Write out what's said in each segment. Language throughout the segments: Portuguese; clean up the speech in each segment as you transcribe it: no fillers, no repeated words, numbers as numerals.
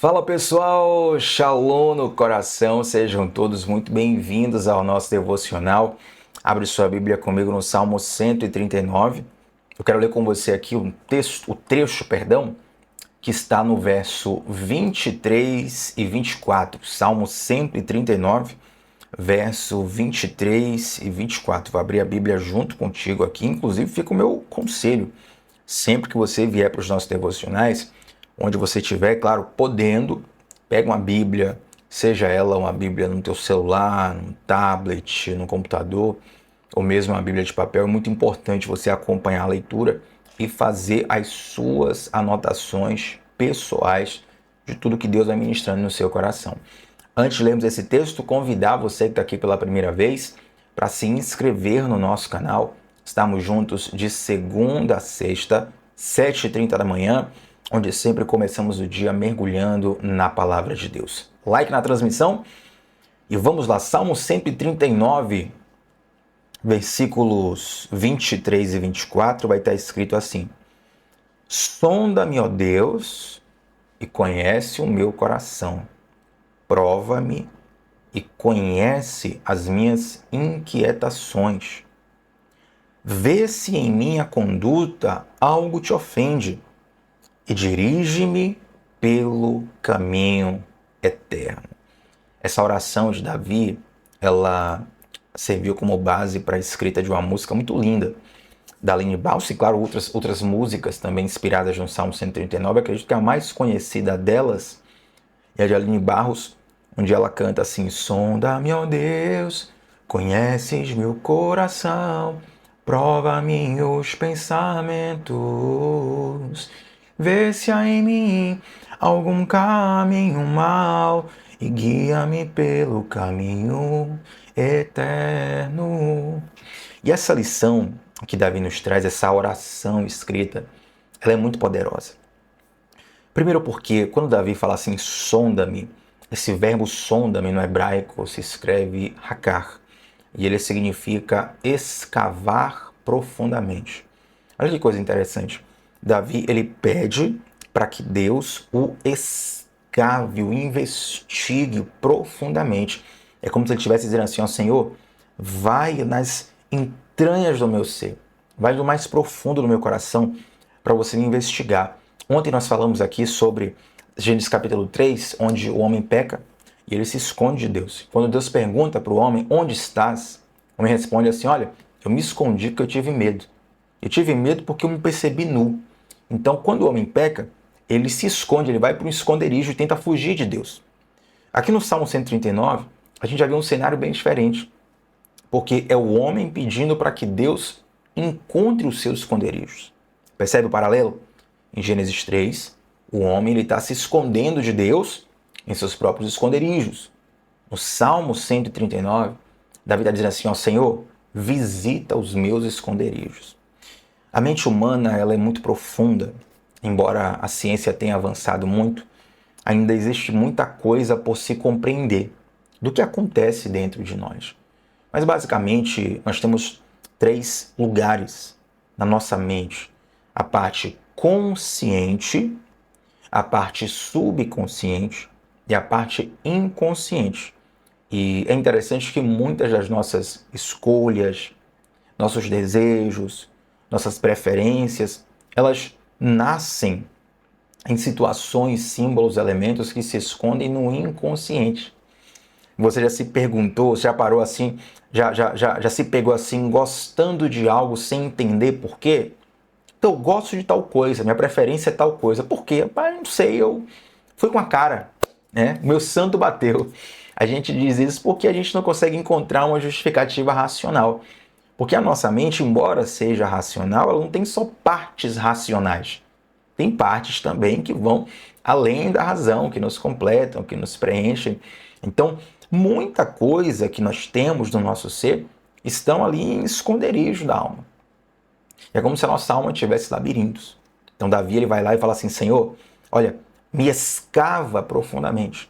Fala pessoal, Shalom no coração, sejam todos muito bem-vindos ao nosso devocional. Abre sua Bíblia comigo no Salmo 139. Eu quero ler com você aqui o trecho, que está no verso 23 e 24. Salmo 139, verso 23 e 24. Vou abrir a Bíblia junto contigo aqui, inclusive fica o meu conselho. Sempre que você vier para os nossos devocionais, onde você estiver, claro, podendo, pega uma Bíblia, seja ela uma Bíblia no teu celular, no tablet, no computador, ou mesmo uma Bíblia de papel. É muito importante você acompanhar a leitura e fazer as suas anotações pessoais de tudo que Deus vai ministrando no seu coração. Antes de lermos esse texto, convidar você que está aqui pela primeira vez para se inscrever no nosso canal. Estamos juntos de segunda a sexta, 7h30 da manhã, onde sempre começamos o dia mergulhando na palavra de Deus. Like na transmissão e vamos lá, Salmo 139, versículos 23 e 24, vai estar escrito assim: Sonda-me, ó Deus, e conhece o meu coração. Prova-me e conhece as minhas inquietações. Vê se em minha conduta algo te ofende e dirige-me pelo caminho eterno. Essa oração de Davi, ela serviu como base para a escrita de uma música muito linda da Aline Barros e, claro, outras músicas também inspiradas no Salmo 139. Acredito que a mais conhecida delas é a de Aline Barros, onde ela canta assim: Sonda-me, ó Deus, conheces meu coração, prova-me os pensamentos, vê se há em mim algum caminho mau e guia-me pelo caminho eterno. E essa lição que Davi nos traz, essa oração escrita, ela é muito poderosa. Primeiro porque quando Davi fala assim, sonda-me, esse verbo sonda-me no hebraico se escreve hakar, e ele significa escavar profundamente. Olha que coisa interessante. Davi, ele pede para que Deus o escave, o investigue profundamente. É como se ele estivesse dizendo assim, ó Senhor, vai nas entranhas do meu ser, vai no mais profundo do meu coração para você me investigar. Ontem nós falamos aqui sobre Gênesis capítulo 3, onde o homem peca e ele se esconde de Deus. Quando Deus pergunta para o homem, onde estás? O homem responde assim, olha, eu me escondi porque eu tive medo. Eu tive medo porque eu me percebi nu. Então, quando o homem peca, ele se esconde, ele vai para um esconderijo e tenta fugir de Deus. Aqui no Salmo 139, a gente já vê um cenário bem diferente, porque é o homem pedindo para que Deus encontre os seus esconderijos. Percebe o paralelo? Em Gênesis 3, o homem está se escondendo de Deus em seus próprios esconderijos. No Salmo 139, Davi está dizendo assim, ó Senhor, visita os meus esconderijos. A mente humana ela é muito profunda. Embora a ciência tenha avançado muito, ainda existe muita coisa por se compreender do que acontece dentro de nós. Mas basicamente nós temos 3 lugares na nossa mente: a parte consciente, a parte subconsciente e a parte inconsciente. E é interessante que muitas das nossas escolhas, nossos desejos, nossas preferências, elas nascem em situações, símbolos, elementos que se escondem no inconsciente. Você já se perguntou, já parou assim, já se pegou assim, gostando de algo sem entender por quê? Então, eu gosto de tal coisa, minha preferência é tal coisa. Por quê? Pai, não sei, eu fui com a cara, né? Meu santo bateu. A gente diz isso porque a gente não consegue encontrar uma justificativa racional. Porque a nossa mente, embora seja racional, ela não tem só partes racionais. Tem partes também que vão além da razão, que nos completam, que nos preenchem. Então, muita coisa que nós temos no nosso ser estão ali em esconderijo da alma. É como se a nossa alma tivesse labirintos. Então Davi ele vai lá e fala assim, Senhor, olha, me escava profundamente,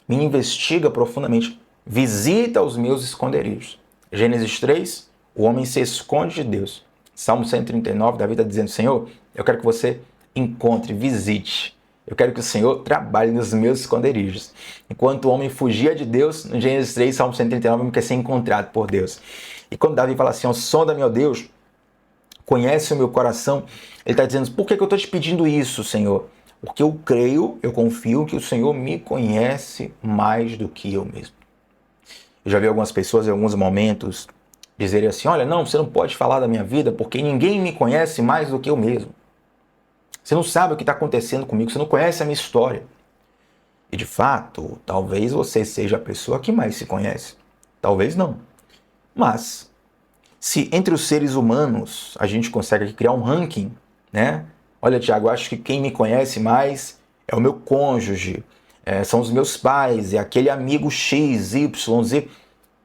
me investiga profundamente, visita os meus esconderijos. Gênesis 3, o homem se esconde de Deus. Salmo 139, Davi está dizendo, Senhor, eu quero que você encontre, visite. Eu quero que o Senhor trabalhe nos meus esconderijos. Enquanto o homem fugia de Deus, no Gênesis 3, Salmo 139, ele quer ser encontrado por Deus. E quando Davi fala assim, sonda-me, ó Deus, conhece o meu coração, ele está dizendo, por que eu estou te pedindo isso, Senhor? Porque eu creio, eu confio que o Senhor me conhece mais do que eu mesmo. Eu já vi algumas pessoas em alguns momentos dizerem assim, olha, não, você não pode falar da minha vida porque ninguém me conhece mais do que eu mesmo. Você não sabe o que está acontecendo comigo, você não conhece a minha história. E de fato, talvez você seja a pessoa que mais se conhece. Talvez não. Mas, se entre os seres humanos a gente consegue criar um ranking, né? Olha, Tiago, acho que quem me conhece mais é o meu cônjuge, são os meus pais, é aquele amigo X, Y, Z.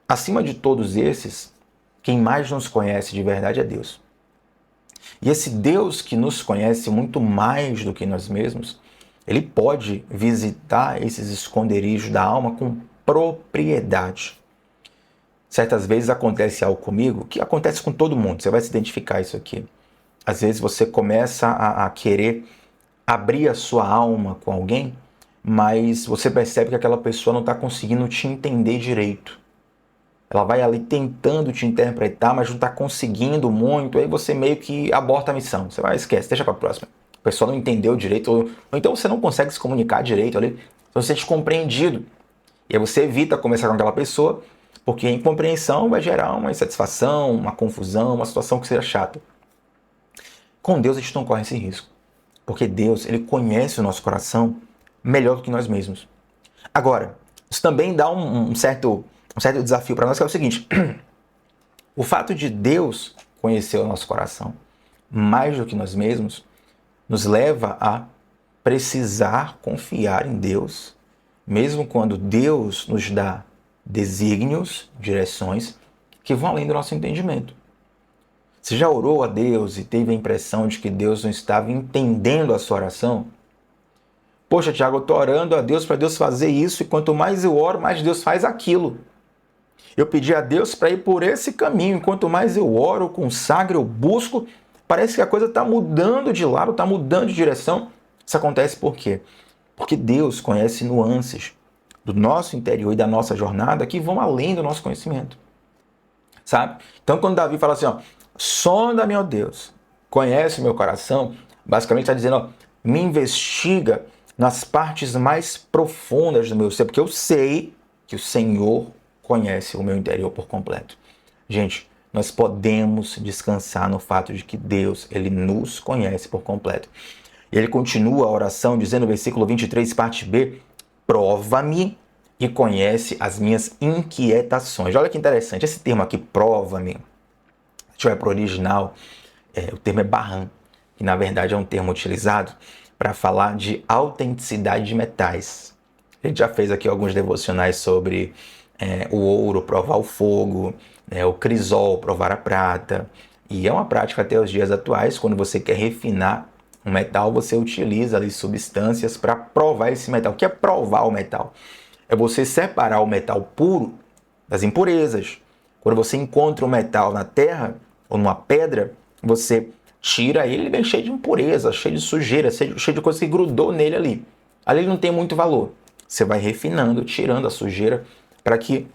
Acima de todos esses, quem mais nos conhece de verdade é Deus. E esse Deus que nos conhece muito mais do que nós mesmos, ele pode visitar esses esconderijos da alma com propriedade. Certas vezes acontece algo comigo, que acontece com todo mundo, você vai se identificar isso aqui. Às vezes você começa a querer abrir a sua alma com alguém, mas você percebe que aquela pessoa não está conseguindo te entender direito. Ela vai ali tentando te interpretar, mas não está conseguindo muito, aí você meio que aborta a missão. Você vai, esquece, deixa para a próxima. A pessoa não entendeu direito, ou então você não consegue se comunicar direito ali, você se sente compreendido. E aí você evita conversar com aquela pessoa, porque a incompreensão vai gerar uma insatisfação, uma confusão, uma situação que seja chata. Com Deus a gente não corre esse risco, porque Deus, ele conhece o nosso coração melhor do que nós mesmos. Agora, isso também dá um certo desafio para nós, que é o seguinte, o fato de Deus conhecer o nosso coração mais do que nós mesmos, nos leva a precisar confiar em Deus, mesmo quando Deus nos dá desígnios, direções, que vão além do nosso entendimento. Você já orou a Deus e teve a impressão de que Deus não estava entendendo a sua oração? Poxa, Tiago, eu estou orando a Deus para Deus fazer isso, e quanto mais eu oro, mais Deus faz aquilo. Eu pedi a Deus para ir por esse caminho, quanto mais eu oro, consagro, eu busco, parece que a coisa está mudando de lado, está mudando de direção. Isso acontece por quê? Porque Deus conhece nuances do nosso interior e da nossa jornada que vão além do nosso conhecimento. Sabe? Então, quando Davi fala assim, ó, sonda-me, ó Deus, conhece o meu coração, basicamente está dizendo, ó, me investiga nas partes mais profundas do meu ser, porque eu sei que o Senhor conhece o meu interior por completo. Gente, nós podemos descansar no fato de que Deus, ele nos conhece por completo. E ele continua a oração dizendo no versículo 23, parte B, prova-me e conhece as minhas inquietações. Olha que interessante, esse termo aqui, prova-me, se a gente vai para o original, o termo é barran, que na verdade é um termo utilizado para falar de autenticidade de metais. A gente já fez aqui alguns devocionais sobre o ouro, provar o fogo, o crisol, provar a prata. E é uma prática até os dias atuais, quando você quer refinar um metal, você utiliza ali substâncias para provar esse metal. O que é provar o metal? É você separar o metal puro das impurezas. Quando você encontra um metal na terra ou numa pedra, você tira ele bem cheio de impureza, cheio de sujeira, cheio de coisa que grudou nele ali. Ali ele não tem muito valor. Você vai refinando, tirando a sujeira para que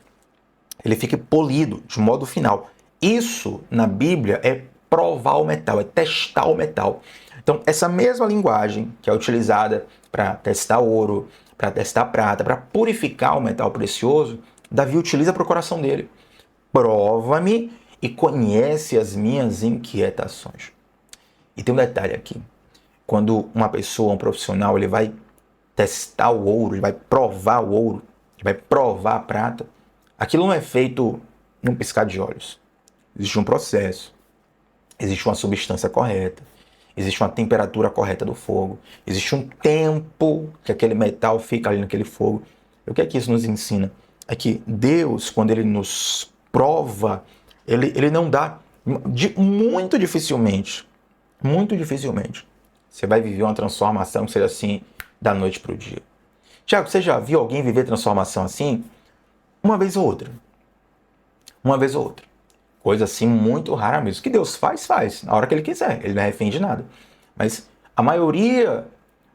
ele fique polido de modo final. Isso na Bíblia é provar o metal, é testar o metal. Então, essa mesma linguagem que é utilizada para testar ouro, para testar prata, para purificar o metal precioso, Davi utiliza para o coração dele. Prova-me e conhece as minhas inquietações. E tem um detalhe aqui. Quando uma pessoa, um profissional, ele vai testar o ouro, ele vai provar o ouro, ele vai provar a prata, aquilo não é feito num piscar de olhos. Existe um processo, existe uma substância correta, existe uma temperatura correta do fogo, existe um tempo que aquele metal fica ali naquele fogo. E o que é que isso nos ensina? É que Deus, quando ele nos prova, ele não dá, muito dificilmente, você vai viver uma transformação que seja assim, da noite para o dia. Tiago, você já viu alguém viver transformação assim? Uma vez ou outra. Uma vez ou outra. Coisa assim muito rara mesmo. O que Deus faz, na hora que Ele quiser. Ele não é refém de nada. Mas a maioria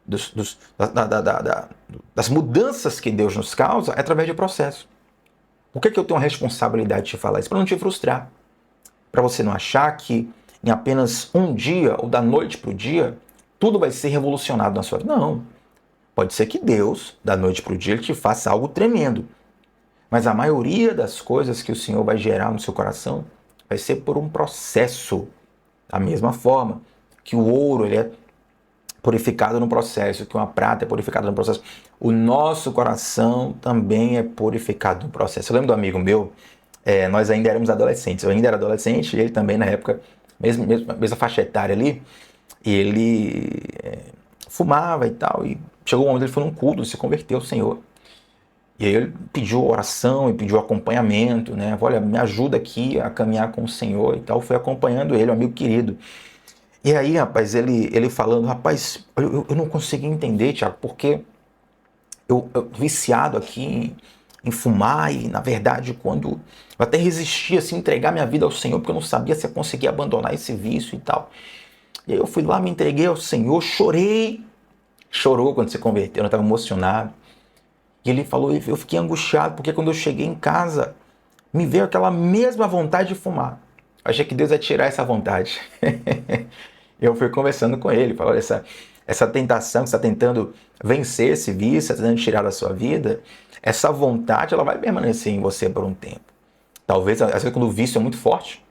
das mudanças que Deus nos causa é através de processo. Por que eu tenho a responsabilidade de te falar isso? Para não te frustrar. Para você não achar que em apenas um dia, ou da noite para o dia, tudo vai ser revolucionado na sua vida. Não. Pode ser que Deus, da noite para o dia, ele te faça algo tremendo. Mas a maioria das coisas que o Senhor vai gerar no seu coração vai ser por um processo. Da mesma forma que o ouro ele é purificado no processo, que uma prata é purificada no processo. O nosso coração também é purificado no processo. Eu lembro do amigo meu, nós ainda éramos adolescentes. Eu ainda era adolescente e ele também na época, mesma faixa etária ali, e ele fumava e tal. E chegou um momento ele foi num culto, se converteu ao Senhor. E aí ele pediu oração e pediu acompanhamento, né? Olha, me ajuda aqui a caminhar com o Senhor e tal. Fui acompanhando ele, um amigo querido. E aí, rapaz, ele falando, rapaz, eu não consegui entender, Thiago, porque eu viciado aqui em fumar e, na verdade, quando eu até resisti, assim, entregar minha vida ao Senhor, porque eu não sabia se eu conseguia abandonar esse vício e tal. E aí eu fui lá, me entreguei ao Senhor, chorei. Chorou quando se converteu, eu estava emocionado. E ele falou, eu fiquei angustiado, porque quando eu cheguei em casa, me veio aquela mesma vontade de fumar. Eu achei que Deus ia tirar essa vontade. Eu fui conversando com ele, falou, essa tentação que você está tentando vencer esse vício, está tentando tirar da sua vida, essa vontade ela vai permanecer em você por um tempo. Talvez, às vezes, quando o vício é muito forte,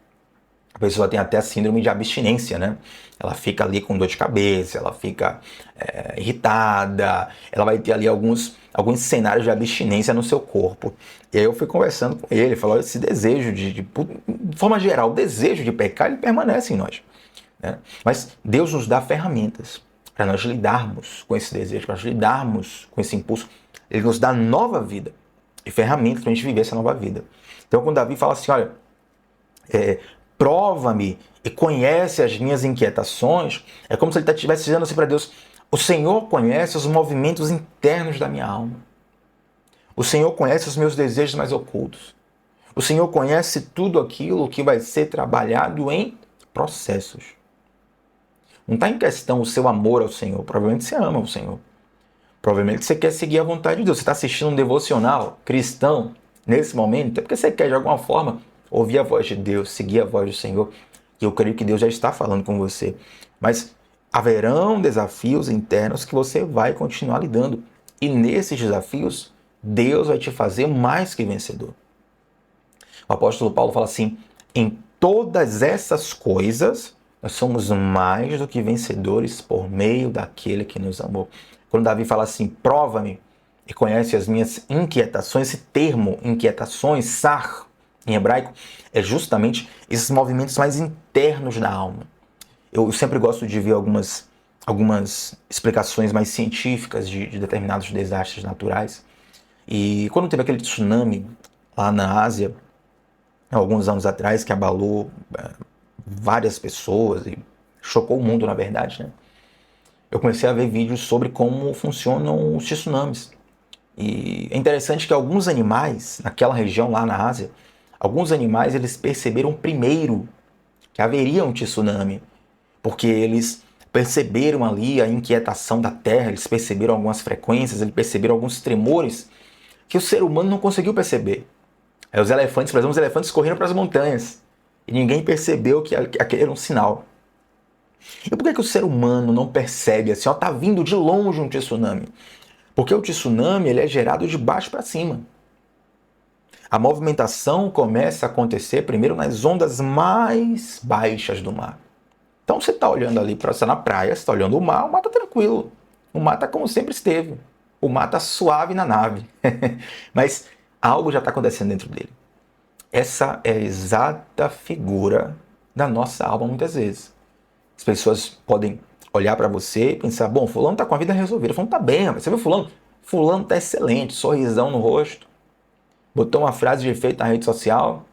a pessoa tem até a síndrome de abstinência, né? Ela fica ali com dor de cabeça, ela fica irritada, ela vai ter ali alguns cenários de abstinência no seu corpo. E aí eu fui conversando com ele, falou, esse desejo de forma geral, o desejo de pecar, ele permanece em nós. Né? Mas Deus nos dá ferramentas para nós lidarmos com esse desejo, para nós lidarmos com esse impulso. Ele nos dá nova vida e ferramentas para a gente viver essa nova vida. Então quando Davi fala assim, olha, prova-me e conhece as minhas inquietações, é como se ele estivesse dizendo assim para Deus, o Senhor conhece os movimentos internos da minha alma. O Senhor conhece os meus desejos mais ocultos. O Senhor conhece tudo aquilo que vai ser trabalhado em processos. Não está em questão o seu amor ao Senhor. Provavelmente você ama o Senhor. Provavelmente você quer seguir a vontade de Deus. Você está assistindo um devocional cristão nesse momento, é porque você quer de alguma forma ouvir a voz de Deus, seguir a voz do Senhor. E eu creio que Deus já está falando com você. Mas haverão desafios internos que você vai continuar lidando. E nesses desafios, Deus vai te fazer mais que vencedor. O apóstolo Paulo fala assim, em todas essas coisas, nós somos mais do que vencedores por meio daquele que nos amou. Quando Davi fala assim, prova-me e conhece as minhas inquietações, esse termo, inquietações, sar, em hebraico, é justamente esses movimentos mais internos da alma. Eu sempre gosto de ver algumas explicações mais científicas de determinados desastres naturais. E quando teve aquele tsunami lá na Ásia, alguns anos atrás, que abalou várias pessoas e chocou o mundo, na verdade, né? Eu comecei a ver vídeos sobre como funcionam os tsunamis. E é interessante que alguns animais, naquela região lá na Ásia, alguns animais eles perceberam primeiro que haveria um tsunami, porque eles perceberam ali a inquietação da Terra, eles perceberam algumas frequências, eles perceberam alguns tremores que o ser humano não conseguiu perceber. Aí os elefantes, por exemplo, os elefantes correram para as montanhas e ninguém percebeu que aquele era um sinal. E por que o ser humano não percebe assim, ó, tá vindo de longe um tsunami? Porque o tsunami ele é gerado de baixo para cima. A movimentação começa a acontecer primeiro nas ondas mais baixas do mar. Então você está olhando ali, você está na praia, você está olhando o mar está tranquilo. O mar está como sempre esteve. O mar está suave na nave. Mas algo já está acontecendo dentro dele. Essa é a exata figura da nossa alma muitas vezes. As pessoas podem olhar para você e pensar, bom, fulano está com a vida resolvida. Fulano está bem, mas você viu fulano? Fulano está excelente, sorrisão no rosto. Botou uma frase de efeito na rede social,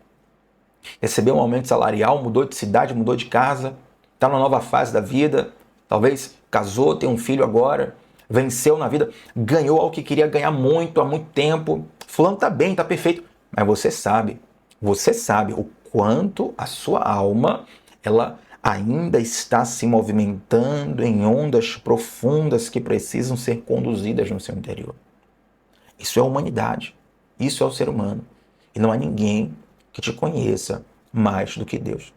recebeu um aumento salarial, mudou de cidade, mudou de casa, está numa nova fase da vida, talvez casou, tem um filho agora, venceu na vida, ganhou algo que queria ganhar muito, há muito tempo. Fulano está bem, está perfeito. Mas você sabe o quanto a sua alma, ela ainda está se movimentando em ondas profundas que precisam ser conduzidas no seu interior. Isso é a humanidade, isso é o ser humano. E não há ninguém que te conheça mais do que Deus.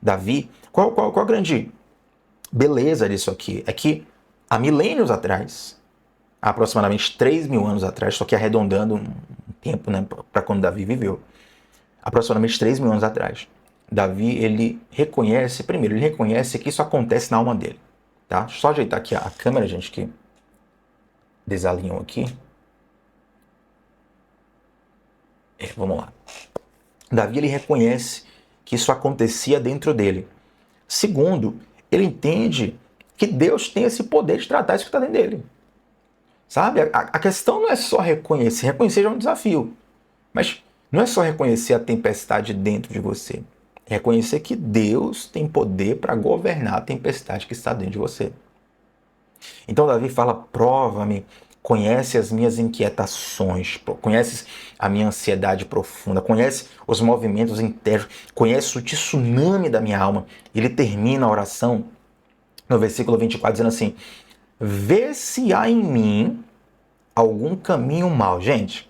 Davi, qual a grande beleza disso aqui? É que há milênios atrás, há aproximadamente 3.000 anos atrás, só que arredondando um tempo, né, para quando Davi viveu, aproximadamente 3.000 anos atrás, Davi, ele reconhece que isso acontece na alma dele. Tá? Deixa eu só ajeitar aqui a câmera, gente, que desalinhou aqui. Vamos lá. Davi, ele reconhece que isso acontecia dentro dele. Segundo, ele entende que Deus tem esse poder de tratar isso que está dentro dele. Sabe? A questão não é só reconhecer. Reconhecer já é um desafio. Mas não é só reconhecer a tempestade dentro de você. É reconhecer que Deus tem poder para governar a tempestade que está dentro de você. Então Davi fala, prova-me, conhece as minhas inquietações, conhece a minha ansiedade profunda, conhece os movimentos internos, conhece o tsunami da minha alma. Ele termina a oração no versículo 24 dizendo assim, vê se há em mim algum caminho mau. Gente,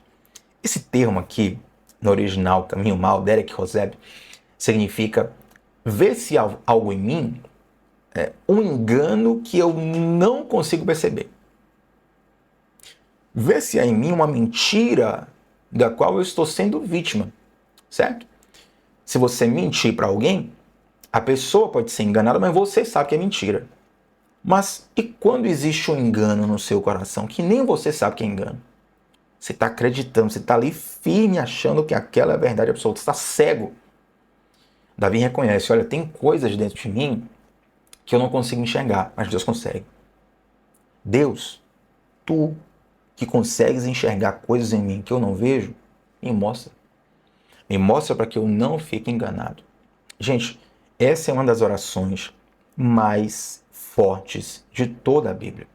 esse termo aqui, no original, caminho mau, Derek Roseb, significa ver se há algo em mim, um engano que eu não consigo perceber. Ver se há em mim uma mentira da qual eu estou sendo vítima, certo? Se você mentir para alguém, a pessoa pode ser enganada, mas você sabe que é mentira. Mas e quando existe um engano no seu coração, que nem você sabe que é engano? Você está acreditando, você está ali firme achando que aquela é a verdade absoluta, você está cego. Davi reconhece, olha, tem coisas dentro de mim que eu não consigo enxergar, mas Deus consegue. Deus, tu que consegues enxergar coisas em mim que eu não vejo, me mostra. Me mostra para que eu não fique enganado. Gente, essa é uma das orações mais fortes de toda a Bíblia.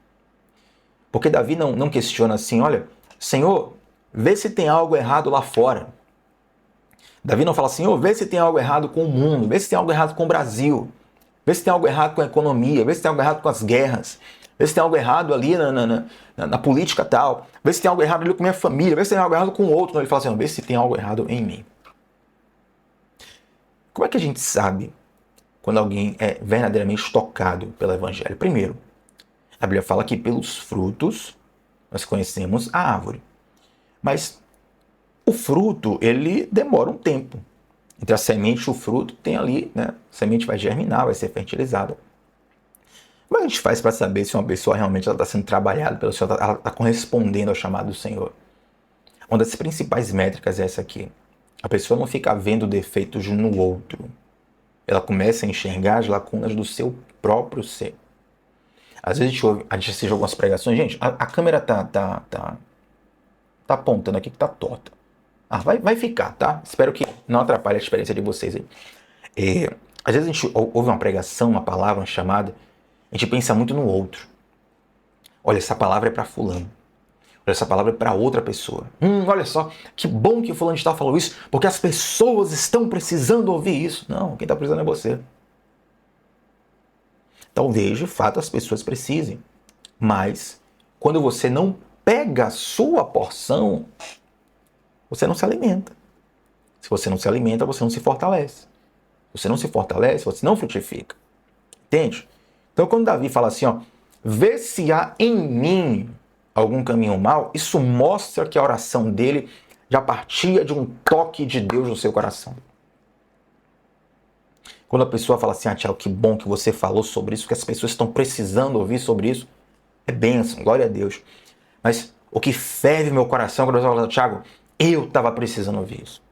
Porque Davi não questiona assim, olha, Senhor, vê se tem algo errado lá fora. Davi não fala assim, vê se tem algo errado com o mundo, vê se tem algo errado com o Brasil, vê se tem algo errado com a economia, vê se tem algo errado com as guerras, vê se tem algo errado ali na política tal, vê se tem algo errado ali com minha família, vê se tem algo errado com o outro. Não, ele fala assim, vê se tem algo errado em mim. Como é que a gente sabe quando alguém é verdadeiramente tocado pelo Evangelho? Primeiro, a Bíblia fala que pelos frutos nós conhecemos a árvore. Mas o fruto, ele demora um tempo. Entre a semente e o fruto tem ali, né? A semente vai germinar, vai ser fertilizada. Como a gente faz para saber se uma pessoa realmente está sendo trabalhada pelo Senhor, ela está correspondendo ao chamado do Senhor? Uma das principais métricas é essa aqui. A pessoa não fica vendo defeitos no outro. Ela começa a enxergar as lacunas do seu próprio ser. Às vezes a gente assiste algumas pregações. Gente, a câmera tá apontando aqui que tá torta. Vai ficar, tá? Espero que não atrapalhe a experiência de vocês aí. Às vezes a gente ouve uma pregação, uma palavra, uma chamada, a gente pensa muito no outro. Olha, essa palavra é para fulano. Olha, essa palavra é para outra pessoa. Olha só, que bom que o fulano de tal falou isso, porque as pessoas estão precisando ouvir isso. Não, quem está precisando é você. Talvez, de fato, as pessoas precisem. Mas, quando você não pega a sua porção, você não se alimenta. Se você não se alimenta, você não se fortalece. Se você não se fortalece, você não frutifica. Entende? Então, quando Davi fala assim, vê se há em mim algum caminho mau, isso mostra que a oração dele já partia de um toque de Deus no seu coração. Quando a pessoa fala assim, Thiago, que bom que você falou sobre isso, que as pessoas estão precisando ouvir sobre isso, é bênção, glória a Deus. Mas o que ferve meu coração quando eu falo, Thiago, eu estava precisando ouvir isso.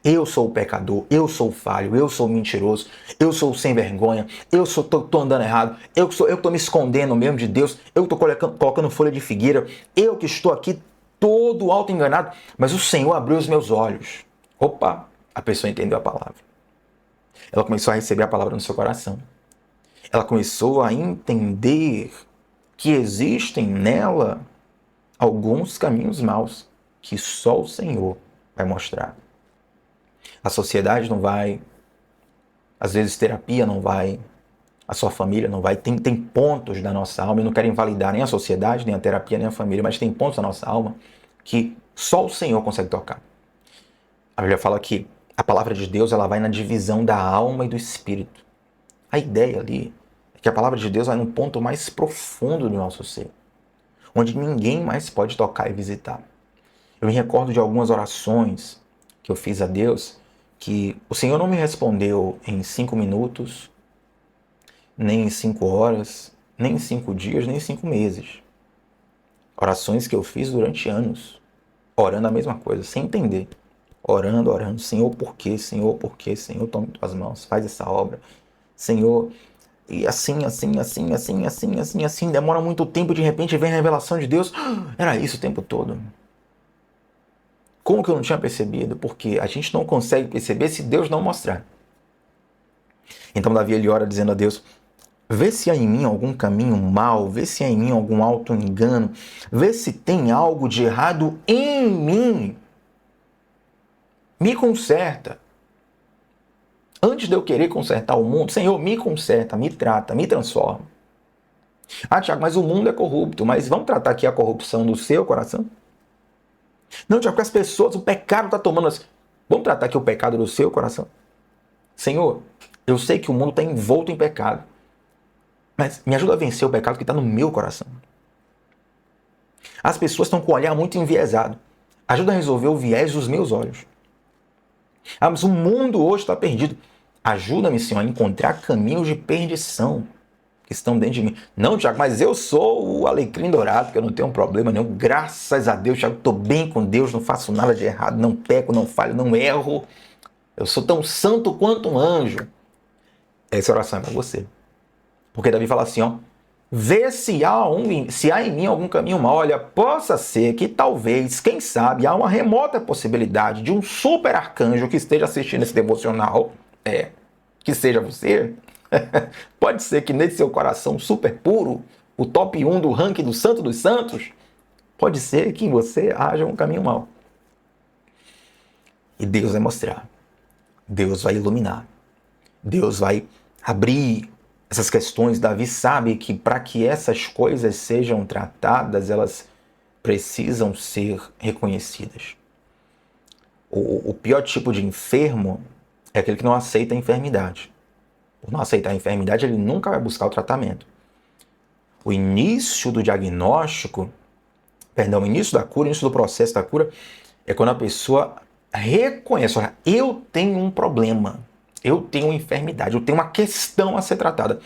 Eu sou o pecador, eu sou o falho, eu sou o mentiroso, eu sou o sem vergonha, eu tô andando errado, eu tô me escondendo mesmo de Deus, eu tô colocando folha de figueira, eu que estou aqui todo auto-enganado, mas o Senhor abriu os meus olhos. Opa, a pessoa entendeu a palavra. Ela começou a receber a palavra no seu coração. Ela começou a entender que existem nela alguns caminhos maus que só o Senhor vai mostrar. A sociedade não vai, Às vezes terapia não vai, a sua família não vai. Tem pontos da nossa alma, e não quero invalidar nem a sociedade, nem a terapia, nem a família, mas tem pontos da nossa alma que só o Senhor consegue tocar. A Bíblia fala que a palavra de Deus ela vai na divisão da alma e do espírito. A ideia ali é que a palavra de Deus vai no ponto mais profundo do nosso ser, onde ninguém mais pode tocar e visitar. Eu me recordo de algumas orações que eu fiz a Deus, que o Senhor não me respondeu em 5 minutos, nem em 5 horas, nem em 5 dias, nem em 5 meses. Orações que eu fiz durante anos, orando a mesma coisa, sem entender. Orando, Senhor, por quê? Senhor, por quê? Senhor, toma em tuas mãos, faz essa obra. Senhor, e assim, demora muito tempo, de repente vem a revelação de Deus. Era isso o tempo todo. Como que eu não tinha percebido? Porque a gente não consegue perceber se Deus não mostrar. Então Davi ele ora dizendo a Deus: vê se há em mim algum caminho mau, vê se há em mim algum alto engano, vê se tem algo de errado em mim. Me conserta. Antes de eu querer consertar o mundo, Senhor, me conserta, me trata, me transforma. Ah, Tiago, mas o mundo é corrupto. Mas vamos tratar aqui a corrupção do seu coração? Não, Tiago, porque as pessoas, o pecado está tomando as... Vamos tratar aqui o pecado do seu coração? Senhor, eu sei que o mundo está envolto em pecado. Mas me ajuda a vencer o pecado que está no meu coração. As pessoas estão com o olhar muito enviesado. Ajuda a resolver o viés dos meus olhos. Ah, mas o mundo hoje está perdido. Ajuda-me, Senhor, a encontrar caminhos de perdição que estão dentro de mim. Não, Tiago, mas eu sou o alecrim dourado, que eu não tenho problema nenhum. Graças a Deus, Tiago, estou bem com Deus, não faço nada de errado, não peco, não falho, não erro. Eu sou tão santo quanto um anjo. Essa oração é para você. Porque Davi fala assim, ó, vê se há em mim algum caminho mau. Olha, possa ser que talvez, quem sabe, há uma remota possibilidade de um super arcanjo que esteja assistindo esse devocional, que seja você. Pode ser que nesse seu coração super puro, o top 1 do ranking do Santo dos Santos, pode ser que em você haja um caminho mau. E Deus vai mostrar. Deus vai iluminar. Deus vai abrir essas questões. Davi sabe que para que essas coisas sejam tratadas, elas precisam ser reconhecidas. O pior tipo de enfermo é aquele que não aceita a enfermidade. Por não aceitar a enfermidade, ele nunca vai buscar o tratamento. O início do diagnóstico, o início da cura, o início do processo da cura, é quando a pessoa reconhece, olha, eu tenho um problema, eu tenho uma enfermidade, eu tenho uma questão a ser tratada.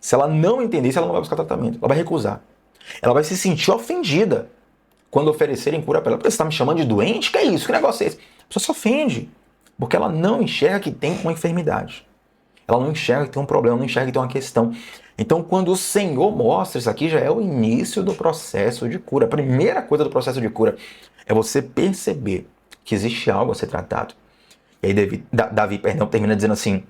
Se ela não entender isso, ela não vai buscar tratamento, ela vai recusar. Ela vai se sentir ofendida quando oferecerem cura para ela. Porque você está me chamando de doente? Que é isso? Que negócio é esse? A pessoa se ofende, porque ela não enxerga que tem uma enfermidade. Ela não enxerga que tem um problema, não enxerga que tem uma questão. Então, quando o Senhor mostra isso aqui, já é o início do processo de cura. A primeira coisa do processo de cura é você perceber que existe algo a ser tratado. E aí Davi termina dizendo assim,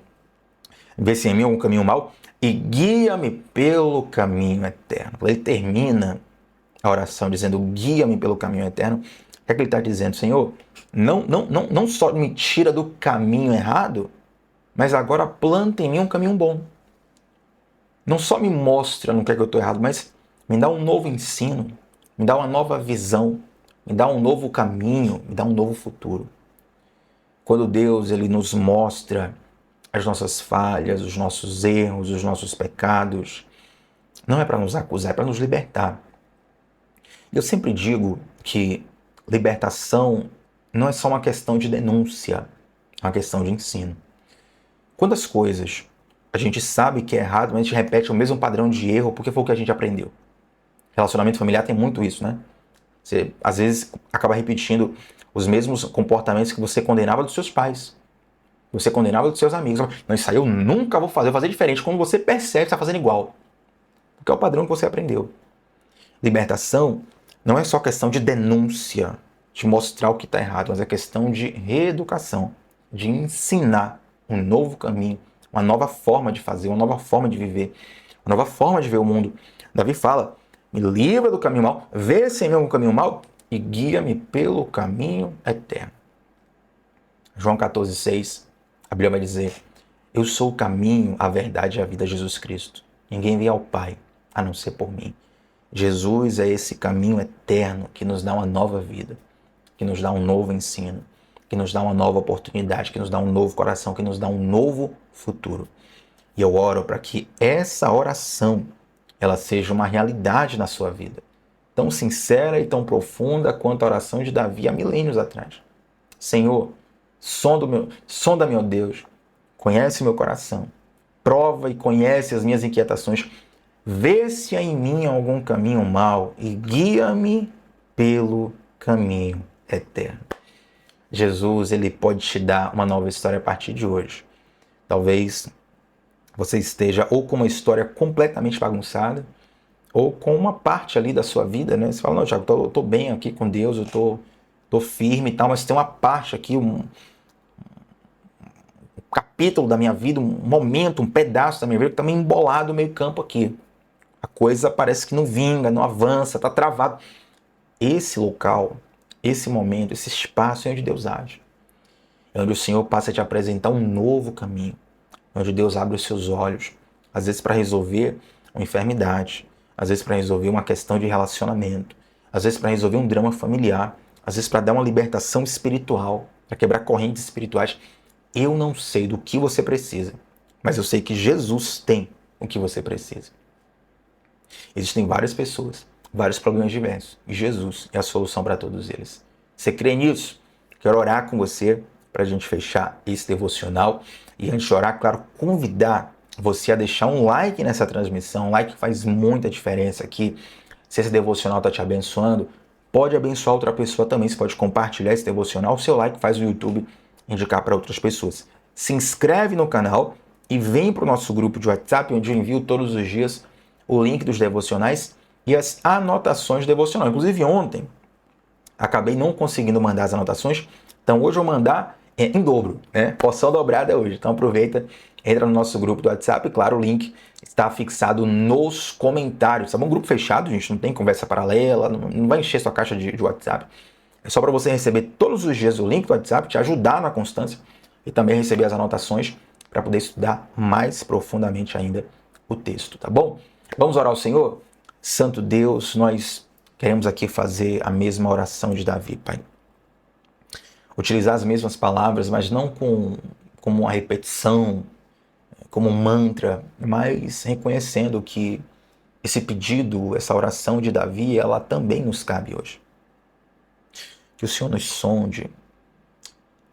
vê se em mim algum caminho mau e guia-me pelo caminho eterno. Ele termina a oração dizendo, guia-me pelo caminho eterno. O que é que ele está dizendo? Senhor, não só me tira do caminho errado, mas agora planta em mim um caminho bom. Não só me mostra no que é que eu estou errado, mas me dá um novo ensino, me dá uma nova visão, me dá um novo caminho, me dá um novo futuro. Quando Deus ele nos mostra as nossas falhas, os nossos erros, os nossos pecados, não é para nos acusar, é para nos libertar. Eu sempre digo que libertação não é só uma questão de denúncia, é uma questão de ensino. Quantas coisas a gente sabe que é errado, mas a gente repete o mesmo padrão de erro porque foi o que a gente aprendeu. Relacionamento familiar tem muito isso, né? Você, às vezes, acaba repetindo os mesmos comportamentos que você condenava dos seus pais. Você condenava dos seus amigos. Não, isso aí eu nunca vou fazer diferente. Quando você percebe que está fazendo igual. Porque é o padrão que você aprendeu. Libertação não é só questão de denúncia, de mostrar o que está errado, mas é questão de reeducação, de ensinar um novo caminho, uma nova forma de fazer, uma nova forma de viver, uma nova forma de ver o mundo. Davi fala, me livra do caminho mau, vê se em mim algum caminho mau e guia-me pelo caminho eterno. João 14,6, a Bíblia vai dizer, Eu sou o caminho, a verdade e a vida, Jesus Cristo. Ninguém vem ao Pai a não ser por mim. Jesus é esse caminho eterno que nos dá uma nova vida, que nos dá um novo ensino, que nos dá uma nova oportunidade, que nos dá um novo coração, que nos dá um novo futuro. E eu oro para que essa oração ela seja uma realidade na sua vida, tão sincera e tão profunda quanto a oração de Davi há milênios atrás. Senhor, sonda meu Deus, conhece meu coração, prova e conhece as minhas inquietações, vê se há em mim algum caminho mau e guia-me pelo caminho eterno. Jesus, ele pode te dar uma nova história a partir de hoje. Talvez você esteja ou com uma história completamente bagunçada, ou com uma parte ali da sua vida, né? Você fala, não, Thiago, eu tô bem aqui com Deus, eu tô firme e tal, mas tem uma parte aqui, um capítulo da minha vida, um momento, um pedaço da minha vida que tá meio embolado no meio campo aqui. A coisa parece que não vinga, não avança, tá travado. Esse local, esse momento, esse espaço é onde Deus age. É onde o Senhor passa a te apresentar um novo caminho. É onde Deus abre os seus olhos, às vezes para resolver uma enfermidade, às vezes para resolver uma questão de relacionamento, às vezes para resolver um drama familiar, às vezes para dar uma libertação espiritual, para quebrar correntes espirituais. Eu não sei do que você precisa, mas eu sei que Jesus tem o que você precisa. Existem várias pessoas, vários problemas diversos, e Jesus é a solução para todos eles. Você crê nisso? Quero orar com você para a gente fechar esse devocional. E antes de orar, claro, convidar você a deixar um like nessa transmissão. Um like faz muita diferença aqui. Se esse devocional está te abençoando, pode abençoar outra pessoa também. Você pode compartilhar esse devocional. O seu like faz o YouTube indicar para outras pessoas. Se inscreve no canal e vem para o nosso grupo de WhatsApp, onde eu envio todos os dias o link dos devocionais e as anotações devocionais. Inclusive ontem, acabei não conseguindo mandar as anotações, então hoje eu vou mandar em dobro, né? Porção dobrada hoje. Então aproveita, entra no nosso grupo do WhatsApp, claro, o link está fixado nos comentários, tá bom? Grupo fechado, gente, não tem conversa paralela, não vai encher sua caixa de WhatsApp. É só para você receber todos os dias o link do WhatsApp, te ajudar na constância e também receber as anotações para poder estudar mais profundamente ainda o texto, tá bom? Vamos orar ao Senhor? Santo Deus, nós queremos aqui fazer a mesma oração de Davi, Pai. Utilizar as mesmas palavras, mas não como uma repetição, como um mantra, mas reconhecendo que esse pedido, essa oração de Davi, ela também nos cabe hoje. Que o Senhor nos sonde,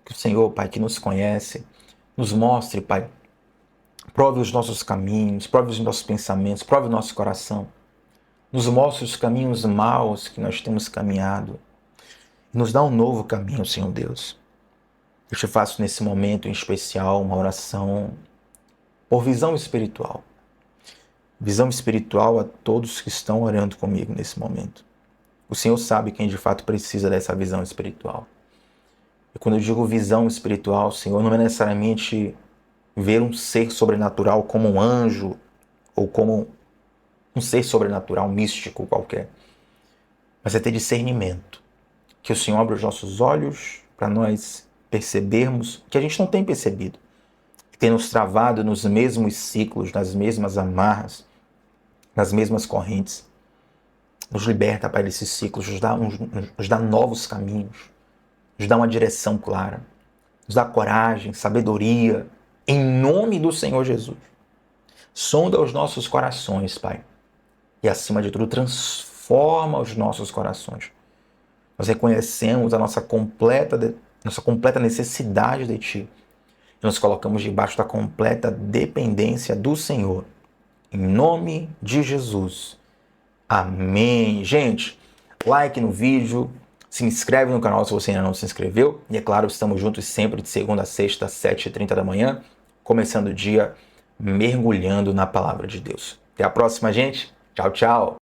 que o Senhor, Pai, que nos conhece, nos mostre, Pai, prove os nossos caminhos, prove os nossos pensamentos, prove o nosso coração. Nos mostre os caminhos maus que nós temos caminhado. Nos dá um novo caminho, Senhor Deus. Eu te faço nesse momento em especial uma oração por visão espiritual. Visão espiritual a todos que estão orando comigo nesse momento. O Senhor sabe quem de fato precisa dessa visão espiritual. E quando eu digo visão espiritual, Senhor, não é necessariamente ver um ser sobrenatural como um anjo ou como um ser sobrenatural, místico qualquer. Mas é ter discernimento. Que o Senhor abra os nossos olhos para nós percebermos que a gente não tem percebido. Que tem nos travado nos mesmos ciclos, nas mesmas amarras, nas mesmas correntes. Nos liberta, Pai, desses ciclos, nos dá novos caminhos, nos dá uma direção clara, nos dá coragem, sabedoria, em nome do Senhor Jesus. Sonda os nossos corações, Pai, e acima de tudo, transforma os nossos corações. Nós reconhecemos a nossa completa necessidade de Ti e nos colocamos debaixo da completa dependência do Senhor. Em nome de Jesus. Amém. Gente, like no vídeo, se inscreve no canal se você ainda não se inscreveu. E é claro, estamos juntos sempre de segunda a sexta, às 7h30 da manhã, começando o dia mergulhando na Palavra de Deus. Até a próxima, gente. Tchau, tchau.